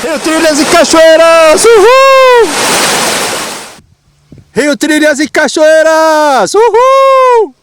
Rio Trilhas e Cachoeiras, uhul! Rio Trilhas e Cachoeiras, uhul!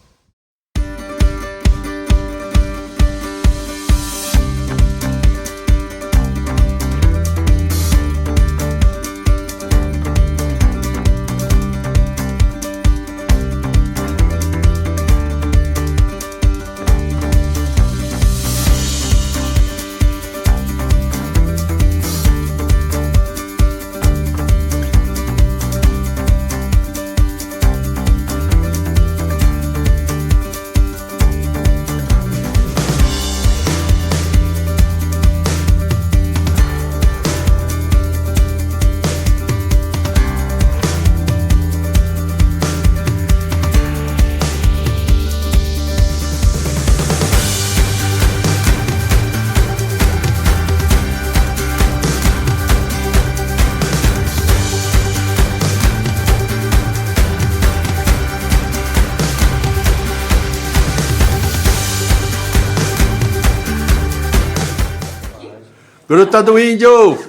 Gruta do Índio,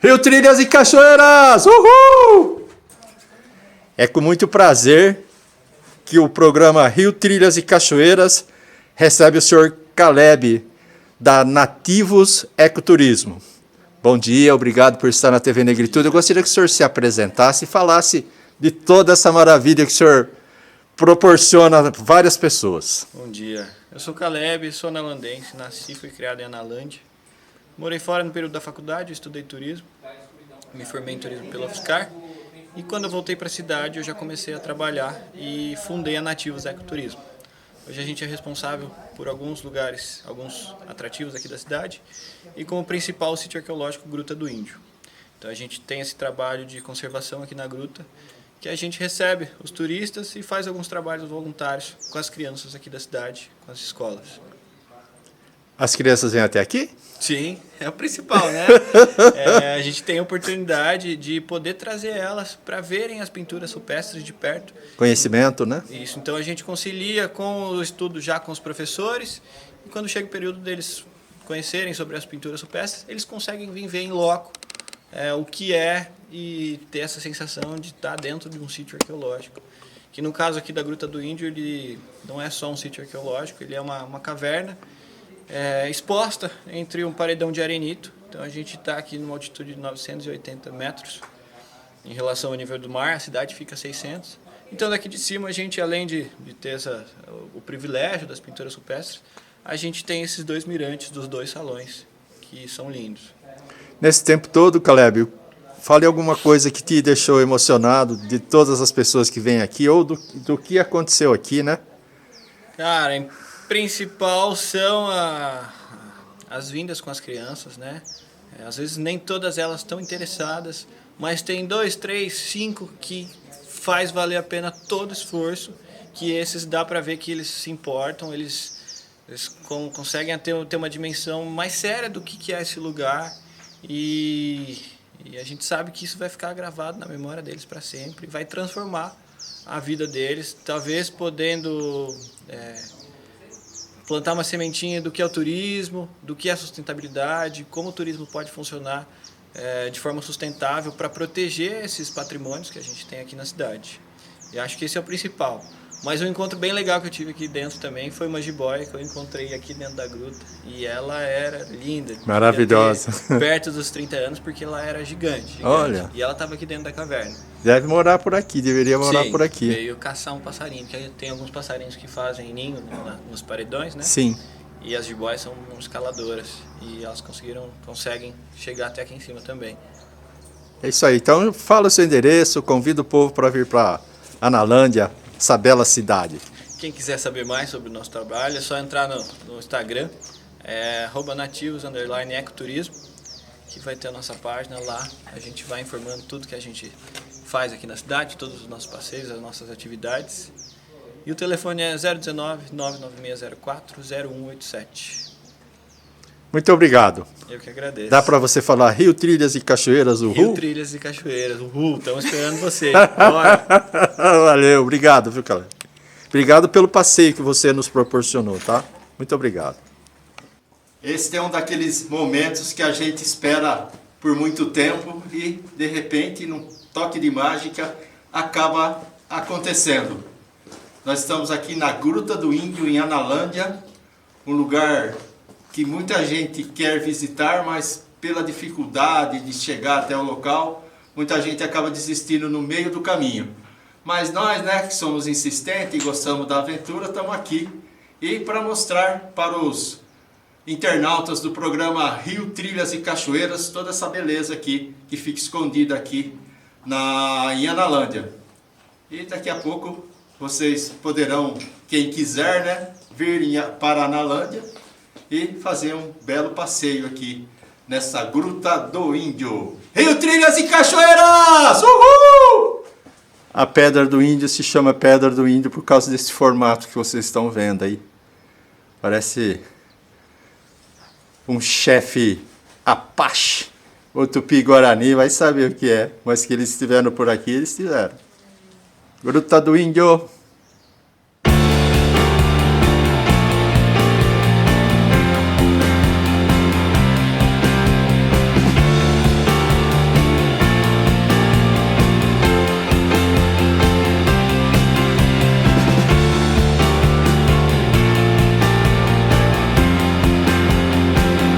Rio Trilhas e Cachoeiras, uhul! É com muito prazer que o programa Rio Trilhas e Cachoeiras recebe o senhor Caleb, da Nativos Ecoturismo. Bom dia, obrigado por estar na TV Negritude. Eu gostaria que o senhor se apresentasse e falasse de toda essa maravilha que o senhor proporciona a várias pessoas. Bom dia, eu sou Caleb, sou analandense, nasci e fui criado em Analândia. Morei fora no período da faculdade, estudei turismo, me formei em turismo pela UFSCar. E quando eu voltei para a cidade, eu já comecei a trabalhar e fundei a Nativos Ecoturismo. Hoje a gente é responsável por alguns lugares, alguns atrativos aqui da cidade, e como principal o sítio arqueológico Gruta do Índio. Então a gente tem esse trabalho de conservação aqui na gruta, que a gente recebe os turistas e faz alguns trabalhos voluntários com as crianças aqui da cidade, com as escolas. As crianças vêm até aqui? Sim, é o principal, né? A gente tem a oportunidade de poder trazer elas para verem as pinturas rupestres de perto. Conhecimento, né? Isso, então a gente concilia com o estudo já com os professores, e quando chega o período deles conhecerem sobre as pinturas rupestres, eles conseguem vir ver em loco o que é e ter essa sensação de estar dentro de um sítio arqueológico. Que no caso aqui da Gruta do Índio, ele não é só um sítio arqueológico, ele é uma caverna exposta entre um paredão de arenito. Então a gente está aqui numa altitude de 980 metros em relação ao nível do mar, a cidade fica a 600. Então daqui de cima a gente, além de ter o privilégio das pinturas rupestres, a gente tem esses dois mirantes dos dois salões, que são lindos. Nesse tempo todo, Caleb, fale alguma coisa que te deixou emocionado de todas as pessoas que vêm aqui, ou do que aconteceu aqui, né? Cara, em principal são as vindas com as crianças, né? Às vezes nem todas elas estão interessadas, mas tem 2, 3, 5 que faz valer a pena todo o esforço, que esses dá para ver que eles se importam, eles conseguem ter uma dimensão mais séria do que é esse lugar, e a gente sabe que isso vai ficar gravado na memória deles para sempre, vai transformar a vida deles, talvez podendo plantar uma sementinha do que é o turismo, do que é a sustentabilidade, como o turismo pode funcionar de forma sustentável para proteger esses patrimônios que a gente tem aqui na cidade. E acho que esse é o principal. Mas um encontro bem legal que eu tive aqui dentro também foi uma jiboia que eu encontrei aqui dentro da gruta. E ela era linda. Maravilhosa. Perto dos 30 anos, porque ela era gigante. Olha. E ela estava aqui dentro da caverna. Deve morar por aqui, deveria morar por aqui. Veio caçar um passarinho, porque tem alguns passarinhos que fazem ninho nos paredões, né? Sim. E as jiboias são escaladoras. E elas conseguem chegar até aqui em cima também. É isso aí. Então, fala o seu endereço, convida o povo para vir para Analândia, essa bela cidade. Quem quiser saber mais sobre o nosso trabalho, é só entrar no Instagram, @nativos_ecoturismo, que vai ter a nossa página lá. A gente vai informando tudo que a gente faz aqui na cidade, todos os nossos passeios, as nossas atividades. E o telefone é 019 99604 0187. Muito obrigado. Eu que agradeço. Dá para você falar Rio Trilhas e Cachoeiras, uhul? Rio Trilhas e Cachoeiras, uhul. Estamos esperando você. Bora. Valeu, obrigado, viu, Caleb? Obrigado pelo passeio que você nos proporcionou, tá? Muito obrigado. Este é um daqueles momentos que a gente espera por muito tempo e, de repente, num toque de mágica, acaba acontecendo. Nós estamos aqui na Gruta do Índio, em Analândia, um lugar que muita gente quer visitar, mas pela dificuldade de chegar até o local, muita gente acaba desistindo no meio do caminho. Mas nós, né, que somos insistentes e gostamos da aventura, estamos aqui. E para mostrar para os internautas do programa Rio, Trilhas e Cachoeiras, toda essa beleza aqui, que fica escondida aqui em Analândia. E daqui a pouco vocês poderão, quem quiser, né, vir para Analândia e fazer um belo passeio aqui nessa Gruta do Índio. Rio, Trilhas e Cachoeiras! Uhul! A Pedra do Índio se chama Pedra do Índio por causa desse formato que vocês estão vendo aí. Parece um chefe Apache, ou Tupi-Guarani, vai saber o que é. Mas que eles estiveram por aqui, eles estiveram. Gruta do Índio.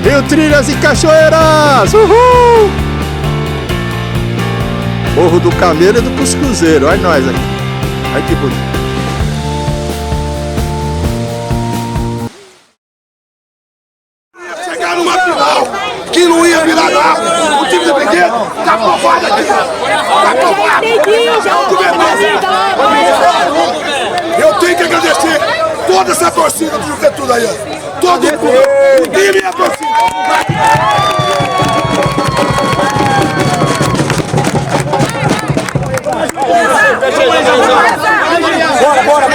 Rio, Trilhas e Cachoeiras! Uhul! Morro do Camelo e do Cuscuzeiro, olha nós aqui. Olha que bonito. Chegar numa final que não ia virar nada. O time do Brinquedo tá aprovado aqui. Tá aprovado. Eu tenho que agradecer toda essa torcida do Juventude aí. Todo o time e a torcida. Bora.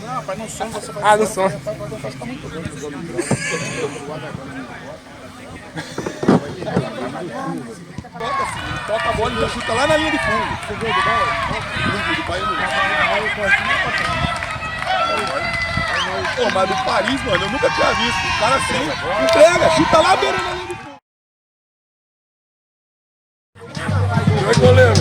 Não, rapaz, no som você vai... Ah, no som. Toca a bola e chuta lá na linha de fundo. Pô, mas do Paris, mano, eu nunca tinha visto. O cara assim, entrega, chuta lá beirando na linha de fundo. Oi, goleiro.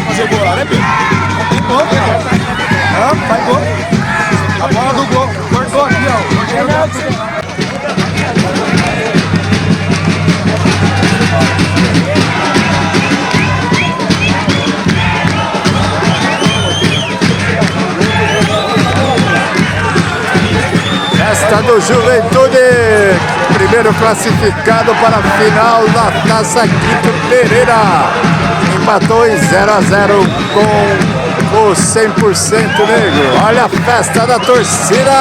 Fazer gol lá, né, Pedro? Não tem gol, cara. Não, faz gol. A bola do gol. Cortou aqui, ó. Festa do Juventude, primeiro classificado para a final da Taça Quito Pereira. empatou em 0-0 com o 100% negro. Olha a festa da torcida!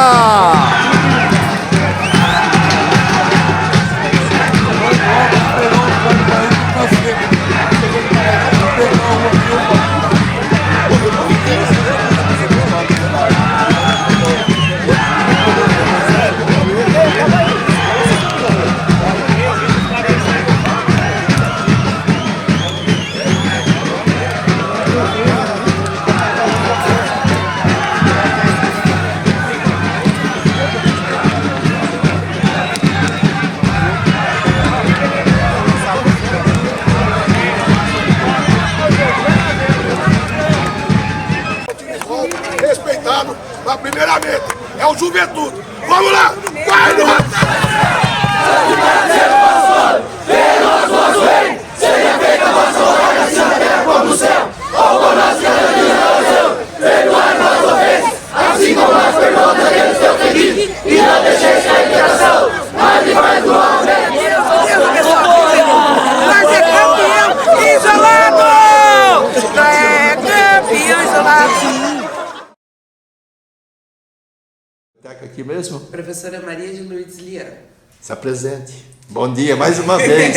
Respeitado, mas primeiramente é o Juventude. Vamos lá! Vai, seja feita a vossa vontade, assim na terra como no céu. Ó conosco cada dia na oração, perdoai nossas ofensas, assim como nós perdoamos aqueles que ofendem, e não deixeis cair em tentação, mas livrai do mal. Mas é campeão isolado! É campeão isolado! Aqui mesmo? Professora Maria de Lourdes Lian. Se apresente. Bom dia, mais uma vez.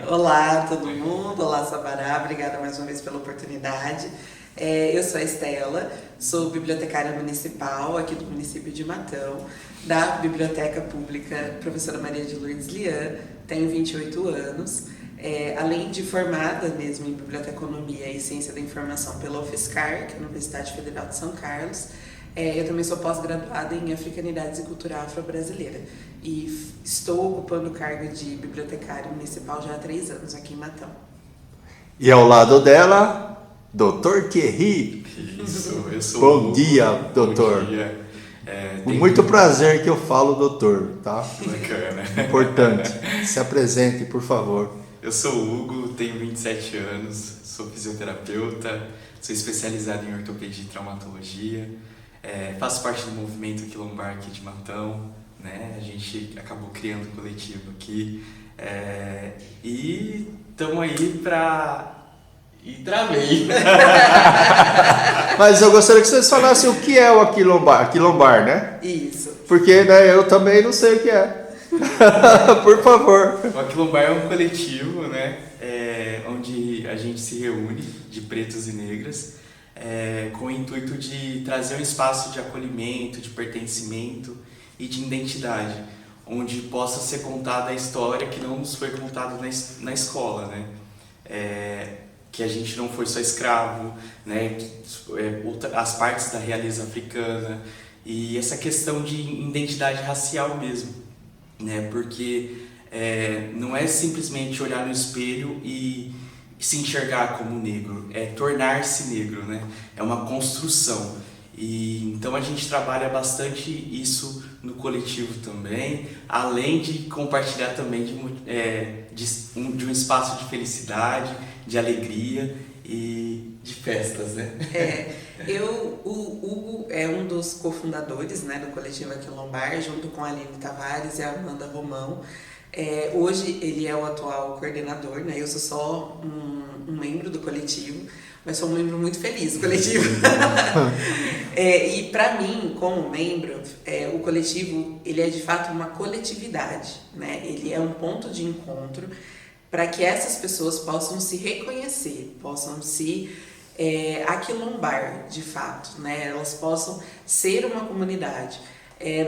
Olá, todo mundo. Olá, Sabará. Obrigada mais uma vez pela oportunidade. Eu sou a Estela, sou bibliotecária municipal aqui do município de Matão, da Biblioteca Pública Professora Maria de Lourdes Lian. Tenho 28 anos. Além de formada mesmo em Biblioteconomia e Ciência da Informação pela UFSCar, que é a Universidade Federal de São Carlos, eu também sou pós-graduada em Africanidades e Cultura Afro-Brasileira e estou ocupando o cargo de bibliotecária municipal já há 3 anos aqui em Matão. E ao lado dela, Dr. Thierry. Isso, eu sou Bom dia, doutor. Bom dia. Com muito prazer que eu falo doutor, tá? Bacana. Importante. Se apresente, por favor. Eu sou o Hugo, tenho 27 anos, sou fisioterapeuta, sou especializado em ortopedia e traumatologia. Faço parte do movimento Quilombar aqui de Matão, né? A gente acabou criando um coletivo aqui e estamos aí para... E travei. Mas eu gostaria que vocês falassem o que é o Aquilombar. Aquilombar, né? Isso. Porque eu também não sei o que é. Por favor. O Aquilombar é um coletivo, né? Onde a gente se reúne de pretos e negras com o intuito de trazer um espaço de acolhimento, de pertencimento e de identidade, onde possa ser contada a história que não nos foi contada na escola, né? Que a gente não foi só escravo, né? As partes da realeza africana e essa questão de identidade racial mesmo, né? Porque não é simplesmente olhar no espelho e se enxergar como negro, é tornar-se negro, né? É uma construção. E então a gente trabalha bastante isso no coletivo também, além de compartilhar também de um espaço de felicidade, de alegria e de festas, né? O Hugo é um dos cofundadores, né, do coletivo Aquilombar, junto com a Aline Tavares e a Amanda Romão. Hoje ele é o atual coordenador, né? Eu sou só um membro do coletivo, mas sou um membro muito feliz do coletivo. E para mim, como membro, o coletivo ele é de fato uma coletividade, né? Ele é um ponto de encontro para que essas pessoas possam se reconhecer, possam se aquilombar de fato, né? Elas possam ser uma comunidade.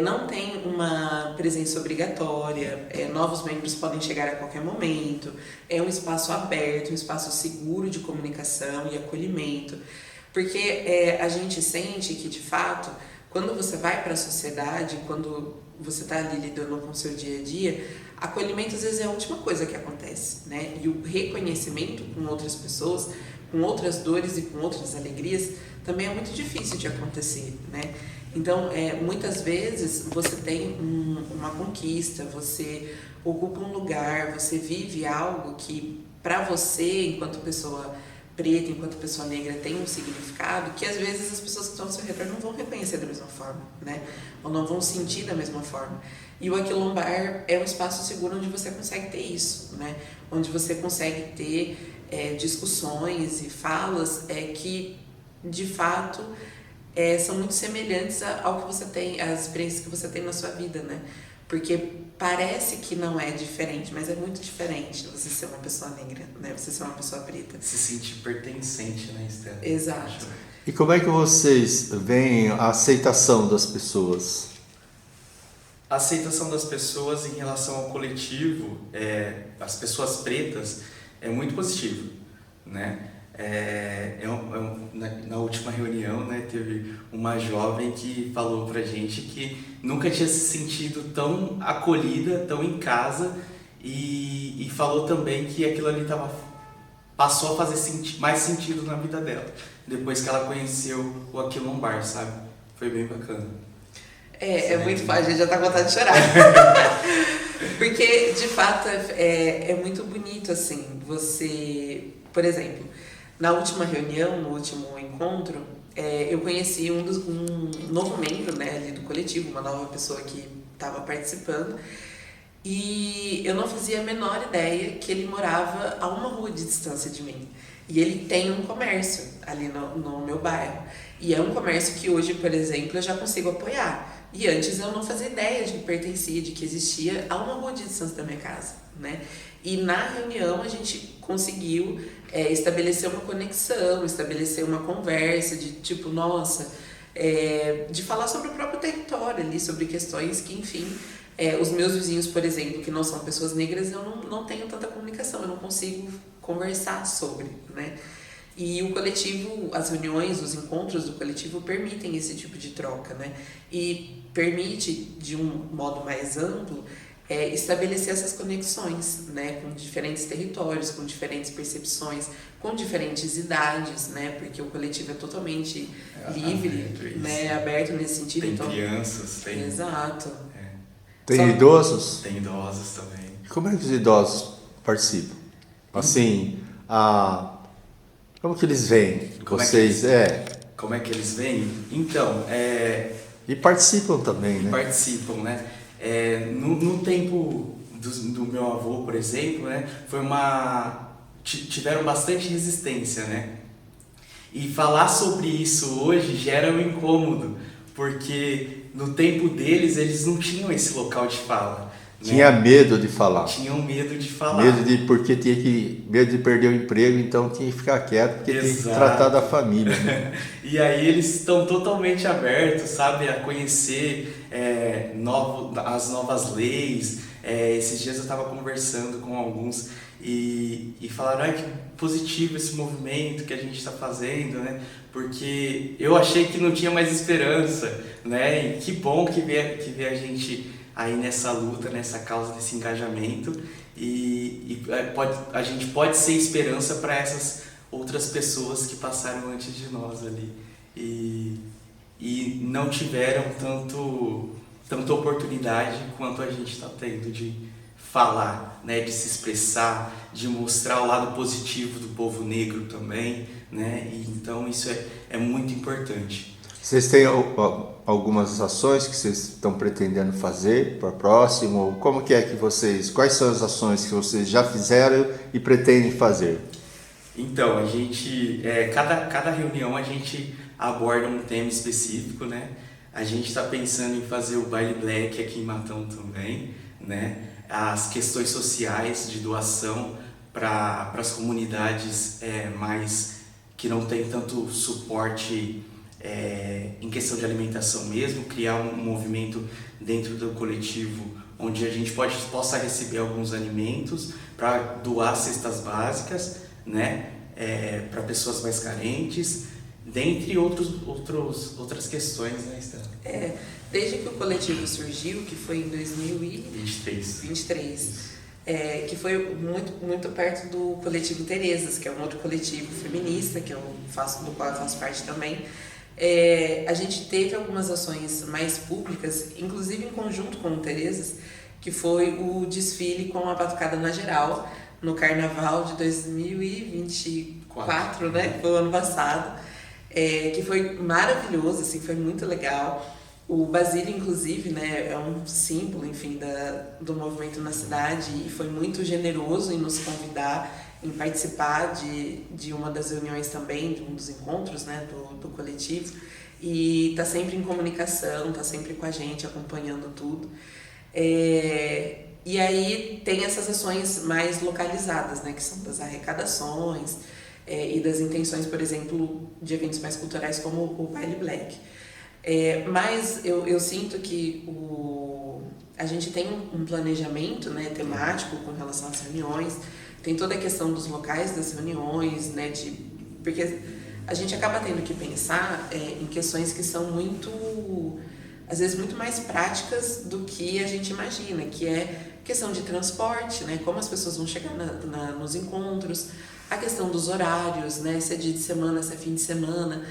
Não tem uma presença obrigatória, novos membros podem chegar a qualquer momento, é um espaço aberto, um espaço seguro de comunicação e acolhimento, porque a gente sente que, de fato, quando você vai para a sociedade, quando você está ali lidando com o seu dia a dia, acolhimento às vezes é a última coisa que acontece, né? E o reconhecimento com outras pessoas, com outras dores e com outras alegrias, também é muito difícil de acontecer, né? Então, muitas vezes você tem uma conquista, você ocupa um lugar, você vive algo que para você, enquanto pessoa preta, enquanto pessoa negra, tem um significado que às vezes as pessoas que estão ao seu redor não vão reconhecer da mesma forma, né? Ou não vão sentir da mesma forma. E o Aquilombar é um espaço seguro onde você consegue ter isso, né? Onde você consegue ter discussões e falas que, de fato, são muito semelhantes ao que você tem, às experiências que você tem na sua vida, né? Porque parece que não é diferente, mas é muito diferente você ser uma pessoa negra, né? Você ser uma pessoa preta. Se sentir pertencente, né, Estela? Exato. E como é que vocês veem a aceitação das pessoas? A aceitação das pessoas em relação ao coletivo, as pessoas pretas, é muito positivo, né? Na última reunião, né, teve uma jovem que falou pra gente que nunca tinha se sentido tão acolhida, tão em casa, e falou também que aquilo ali passou a fazer mais sentido na vida dela, depois que ela conheceu o Aquilombar, sabe? Foi bem bacana. É muito fácil, a gente já tá com vontade de chorar. Porque, de fato, é muito bonito, assim, você... Por exemplo, na última reunião, no último encontro, eu conheci um novo membro, né, ali do coletivo, uma nova pessoa que estava participando, e eu não fazia a menor ideia que ele morava a uma rua de distância de mim. E ele tem um comércio ali no meu bairro. E é um comércio que hoje, por exemplo, eu já consigo apoiar. E antes eu não fazia ideia de que pertencia, de que existia a uma rua de distância da minha casa, né? E na reunião a gente conseguiu estabelecer uma conexão, estabelecer uma conversa de tipo, nossa, de falar sobre o próprio território ali, sobre questões que, enfim, os meus vizinhos, por exemplo, que não são pessoas negras, eu não tenho tanta comunicação, eu não consigo conversar sobre, né? E o coletivo, as reuniões, os encontros do coletivo permitem esse tipo de troca, né? E permite, de um modo mais amplo, estabelecer essas conexões, né? Com diferentes territórios, com diferentes percepções, com diferentes idades, né? Porque o coletivo é totalmente livre, aberto, né? Aberto nesse sentido. Tem então, crianças, tem... Exato. Tem idosos? Tem idosos também. Como é que os idosos participam? Assim, como que eles veem vocês? Como é que eles veem? Então, E participam também, né? participam, né? No tempo do meu avô, por exemplo, né? Tiveram bastante resistência, né? E falar sobre isso hoje gera um incômodo, porque no tempo deles, eles não tinham esse local de fala. Tinha medo de falar. Tinham medo de falar. Porque medo de perder o emprego, então tinha que ficar quieto, porque tem que tratar da família, né? E aí eles estão totalmente abertos, sabe, a conhecer as novas leis. Esses dias eu estava conversando com alguns e falaram, que positivo esse movimento que a gente está fazendo, né? Porque eu achei que não tinha mais esperança, né? E que bom que vê a gente aí nessa luta, nessa causa, nesse engajamento, a gente pode ser esperança para essas outras pessoas que passaram antes de nós ali e não tiveram tanta oportunidade quanto a gente está tendo de falar, né, de se expressar, de mostrar o lado positivo do povo negro também, né? E então isso é muito importante. Vocês têm algumas ações que vocês estão pretendendo fazer para o próximo? Como que é que quais são as ações que vocês já fizeram e pretendem fazer? Então, a gente, cada reunião a gente aborda um tema específico, né? A gente está pensando em fazer o Baile Black aqui em Matão também, né? As questões sociais de doação para as comunidades mais que não tem tanto suporte em questão de alimentação mesmo, criar um movimento dentro do coletivo onde a gente possa receber alguns alimentos para doar cestas básicas, né, para pessoas mais carentes, dentre outras questões, né, Estela? Desde que o coletivo surgiu, que foi em 2023, que foi muito perto do coletivo Terezas, que é um outro coletivo feminista do qual eu faço parte também. A gente teve algumas ações mais públicas, inclusive em conjunto com o Terezas, que foi o desfile com a Batucada na Geral, no Carnaval de 2024, né? Foi o ano passado, que foi maravilhoso, assim, foi muito legal. O Basílio, inclusive, né, é um símbolo, enfim, do movimento na cidade e foi muito generoso em nos convidar em participar de uma das reuniões também, de um dos encontros, né, do coletivo, e está sempre em comunicação, está sempre com a gente, acompanhando tudo. E aí tem essas ações mais localizadas, né, que são das arrecadações e das intenções, por exemplo, de eventos mais culturais como o Baile Black. Mas eu sinto que a gente tem um planejamento, né, temático com relação às reuniões, tem toda a questão dos locais das reuniões, né, porque a gente acaba tendo que pensar em questões que são às vezes muito mais práticas do que a gente imagina, que é questão de transporte, né, como as pessoas vão chegar nos encontros, a questão dos horários, né, se é dia de semana, se é fim de semana,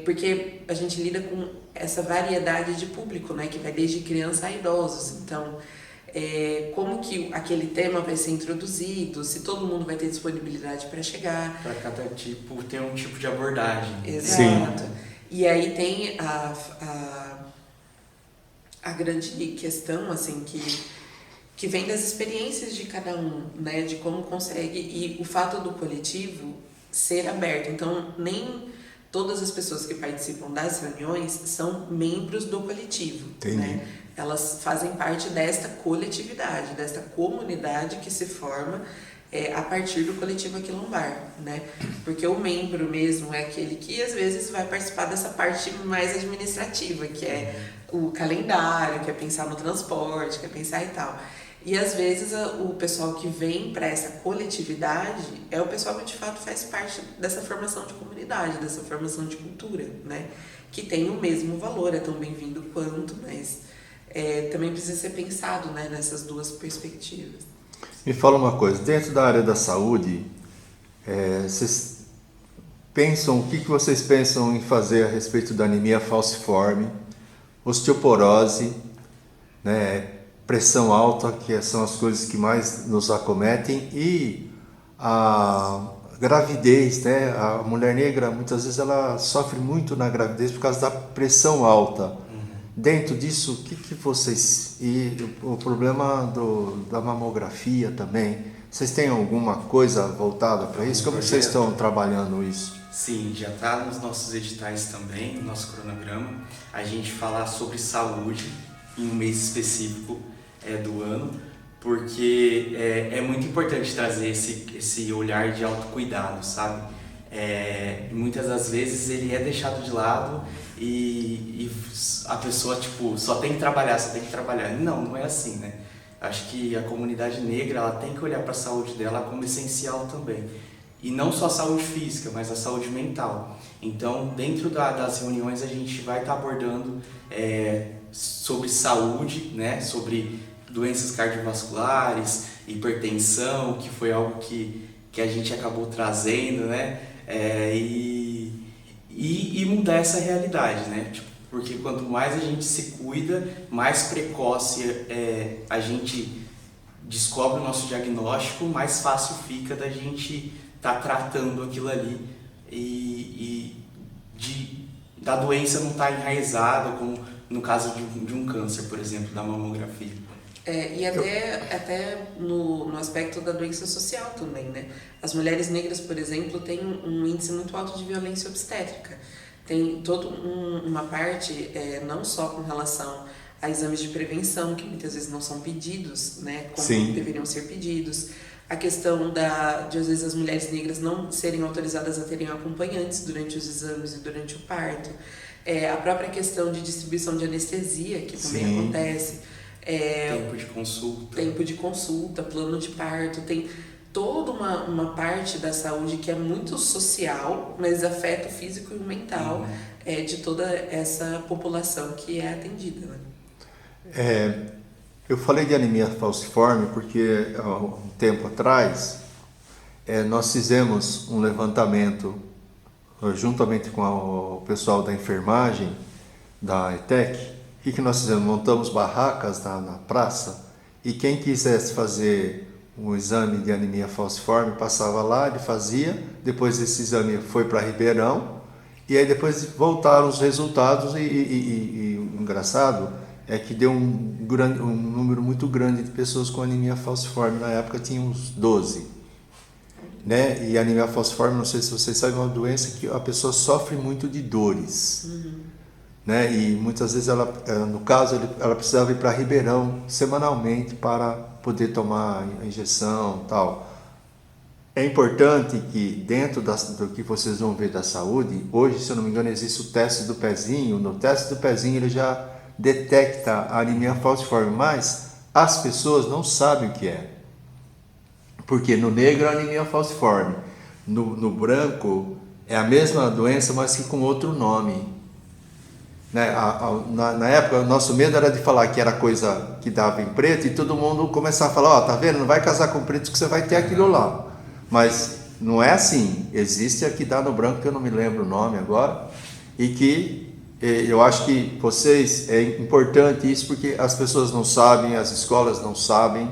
porque a gente lida com essa variedade de público, né, que vai desde criança a idosos. Então, como que aquele tema vai ser introduzido, se todo mundo vai ter disponibilidade para chegar. Para cada tipo ter um tipo de abordagem. Exato. Sim. E aí tem a grande questão, assim, que vem das experiências de cada um, né, de como consegue, e o fato do coletivo ser aberto. Então, nem todas as pessoas que participam das reuniões são membros do coletivo. Entendi. Né? Elas fazem parte desta coletividade, desta comunidade que se forma a partir do coletivo Aquilombar, né? Porque o membro mesmo é aquele que às vezes vai participar dessa parte mais administrativa, que é o calendário, que é pensar no transporte, que é pensar e tal. E às vezes o pessoal que vem para essa coletividade é o pessoal que de fato faz parte dessa formação de comunidade, dessa formação de cultura, né? Que tem o mesmo valor, é tão bem-vindo quanto, mas também precisa ser pensado, né, nessas duas perspectivas. Me fala uma coisa, dentro da área da saúde, vocês pensam, o que vocês pensam em fazer a respeito da anemia falciforme, osteoporose, né, pressão alta, que são as coisas que mais nos acometem, e a gravidez, né? A mulher negra, muitas vezes, ela sofre muito na gravidez por causa da pressão alta. Dentro disso, o que vocês... E o problema da mamografia também, vocês têm alguma coisa voltada para isso? Como vocês estão trabalhando isso? Sim, já está nos nossos editais também, no nosso cronograma, a gente falar sobre saúde em um mês específico do ano, porque é muito importante trazer esse olhar de autocuidado, sabe? Muitas das vezes ele é deixado de lado e a pessoa, tipo, só tem que trabalhar. Não é assim, né? Acho que a comunidade negra, ela tem que olhar para a saúde dela como essencial também. E não só a saúde física, mas a saúde mental. Então, dentro das reuniões, a gente vai estar abordando sobre saúde, né? Sobre doenças cardiovasculares, hipertensão, que foi algo que a gente acabou trazendo, né? E mudar essa realidade, né? Tipo, porque quanto mais a gente se cuida, mais precoce a gente descobre o nosso diagnóstico, mais fácil fica da gente estar tratando aquilo ali da doença não estar enraizada, como no caso de um câncer, por exemplo, da mamografia. E até no aspecto da doença social também, né? As mulheres negras, por exemplo, têm um índice muito alto de violência obstétrica. Tem toda uma parte, não só com relação a exames de prevenção, que muitas vezes não são pedidos, né? Como Sim. deveriam ser pedidos. A questão de, às vezes, as mulheres negras não serem autorizadas a terem acompanhantes durante os exames e durante o parto. A própria questão de distribuição de anestesia, que também Sim. acontece. Tempo de consulta, plano de parto, tem toda uma parte da saúde que é muito social, mas afeta o físico e o mental de toda essa população que é atendida. Né? Eu falei de anemia falciforme porque há um tempo atrás nós fizemos um levantamento juntamente com o pessoal da enfermagem da ETEC. O que nós fizemos? Montamos barracas na praça e quem quisesse fazer um exame de anemia falciforme passava lá, ele fazia, depois esse exame foi para Ribeirão e aí depois voltaram os resultados e o engraçado é que deu um número muito grande de pessoas com anemia falciforme, na época tinha uns 12. né? E anemia falciforme, não sei se vocês sabem, é uma doença que a pessoa sofre muito de dores. Né? E muitas vezes ela, no caso, ela precisava ir para Ribeirão semanalmente para poder tomar a injeção, tal. É importante que dentro do que vocês vão ver da saúde, hoje, se eu não me engano, existe o teste do pezinho. No teste do pezinho ele já detecta a anemia falciforme, mas as pessoas não sabem o que é. Porque no negro é a anemia falciforme, no branco é a mesma doença, mas que com outro nome. Né? Na época, o nosso medo era de falar que era coisa que dava em preto e todo mundo começar a falar, tá vendo, não vai casar com preto que você vai ter aquilo lá. Mas não é assim, existe a que dá no branco, que eu não me lembro o nome agora, e que eu acho que vocês, é importante isso, porque as pessoas não sabem, as escolas não sabem,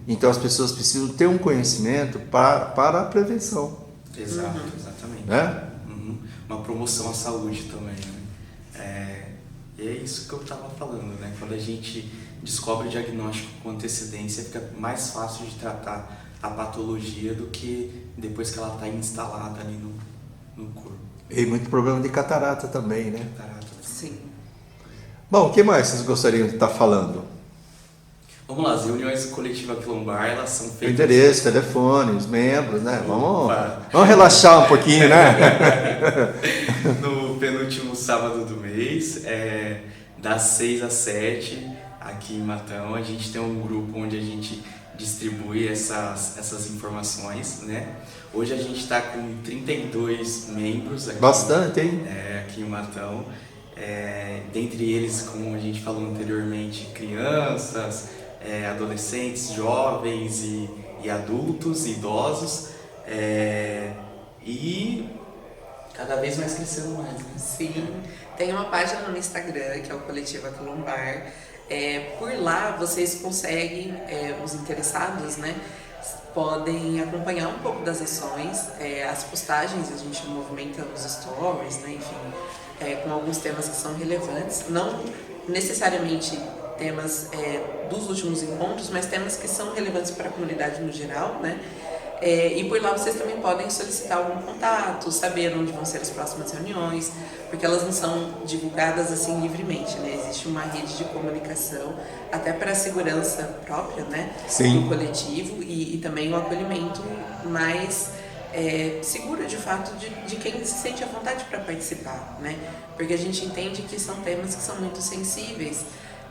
então as pessoas precisam ter um conhecimento para a prevenção. Exato, exatamente. Né? Uma promoção à saúde também, né? E é isso que eu estava falando, né? Quando a gente descobre o diagnóstico com antecedência, fica mais fácil de tratar a patologia do que depois que ela está instalada ali no corpo. E muito problema de catarata também, né? Catarata. Sim. Bom, o que mais vocês gostariam de estar falando? Vamos lá, as reuniões coletiva quilombar, elas são O feitas... endereço, telefone, os membros, né? Vamos relaxar um pouquinho, né? No penúltimo sábado do mês, das 6 às 7, aqui em Matão, a gente tem um grupo onde a gente distribui essas informações, né? Hoje a gente está com 32 membros aqui. Bastante, hein? Aqui em Matão. Dentre eles, como a gente falou anteriormente, crianças, adolescentes, jovens e adultos, idosos, e cada vez mais crescendo mais. Né? Sim, tem uma página no Instagram que é o Coletiva Quilombar. Por lá vocês conseguem, os interessados, né, podem acompanhar um pouco das ações, as postagens, a gente movimenta os stories, né, enfim, com alguns temas que são relevantes, não necessariamente temas dos últimos encontros, mas temas que são relevantes para a comunidade no geral, né? E por lá vocês também podem solicitar algum contato, saber onde vão ser as próximas reuniões, porque elas não são divulgadas assim livremente, né? Existe uma rede de comunicação até para a segurança própria, né? Sim. Do coletivo e também o acolhimento mais seguro de fato de quem se sente à vontade para participar, né? Porque a gente entende que são temas que são muito sensíveis.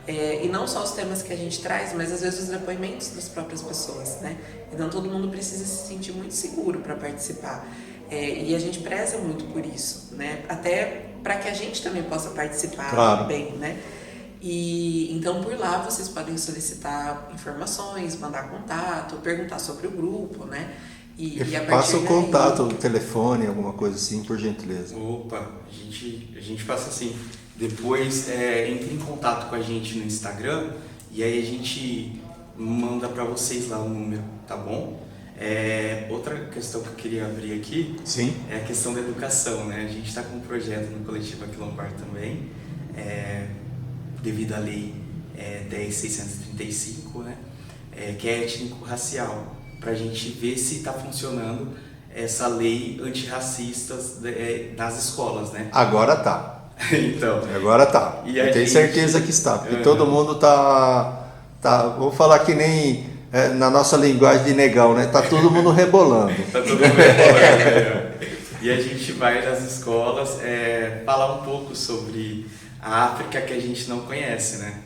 E não só os temas que a gente traz, mas às vezes os depoimentos das próprias pessoas, né? Então todo mundo precisa se sentir muito seguro para participar. E a gente preza muito por isso, né? Até para que a gente também possa participar bem, né? E então por lá vocês podem solicitar informações, mandar contato, perguntar sobre o grupo, né? E a passa o daí... contato, o telefone, alguma coisa assim, por gentileza. Opa, a gente passa assim. Depois entre em contato com a gente no Instagram e aí a gente manda para vocês lá o número, tá bom? Outra questão que eu queria abrir aqui Sim. É a questão da educação, né? A gente está com um projeto no Coletiva Quilombar também, devido à lei 10.635, né? Que é étnico-racial, para a gente ver se está funcionando essa lei antirracista nas escolas, né? Agora tá. Então, agora tá. Eu tenho certeza que está, porque todo mundo tá, vou falar que nem na nossa linguagem de negão, né? Tá todo mundo rebolando. Tá todo mundo rebolando. E a gente vai nas escolas falar um pouco sobre a África que a gente não conhece, né?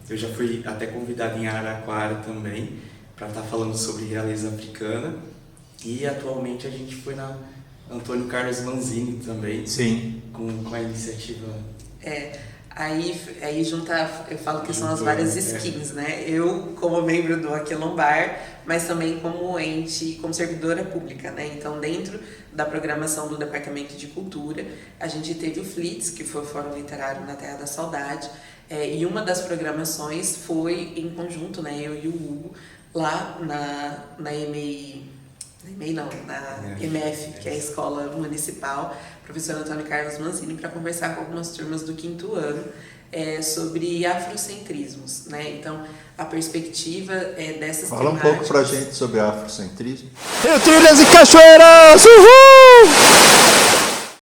Eu já fui até convidado em Araraquara também para estar falando sobre realeza africana e atualmente a gente foi na Antônio Carlos Manzini também. Sim. Com a iniciativa. Aí junta, eu falo que são as várias skins, né? Eu como membro do Aquilombar, mas também como ente, como servidora pública, né? Então dentro da programação do Departamento de Cultura, a gente teve o FLITS, que foi o Fórum Literário na Terra da Saudade, e uma das programações foi em conjunto, né? Eu e o Hugo, lá na EMEI EMEI não, na EMF, que é a Escola Municipal, professor Antônio Carlos Mancini, para conversar com algumas turmas do 5º ano sobre afrocentrismos, né? Então, a perspectiva dessas Fala um pouco pra gente sobre afrocentrismo. Rio Trilhas e Cachoeiras! Uhul!